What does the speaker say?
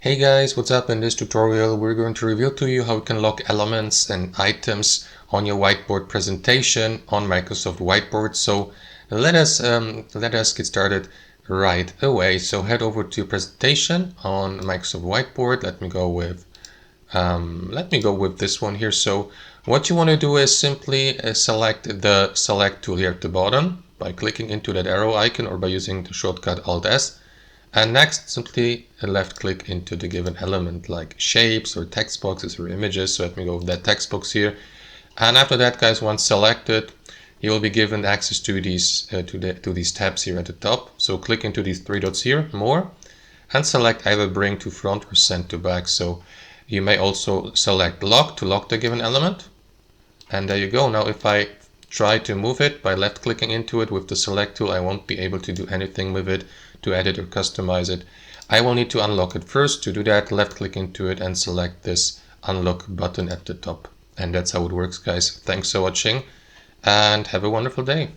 Hey guys, what's up? In this tutorial we're going to reveal to you how you can lock elements and items on your whiteboard presentation on Microsoft Whiteboard. So let us get started right away. So head over to presentation on Microsoft Whiteboard. Let me go with this one here. So what you want to do is simply select the select tool here at the bottom by clicking into that arrow icon or by using the shortcut Alt-S. And next, simply left click into the given element like shapes or text boxes or images. So let me go with that text box here. And after that, guys, once selected, you will be given access to these these tabs here at the top. So click into these three dots here, more, and select either bring to front or send to back. So you may also select lock to lock the given element. And there you go. Now, if I try to move it by left clicking into it with the select tool, I won't be able to do anything with it, to edit or customize it. I will need to unlock it first. To do that, left click into it and select this unlock button at the top. And that's how it works, guys. Thanks for watching and have a wonderful day.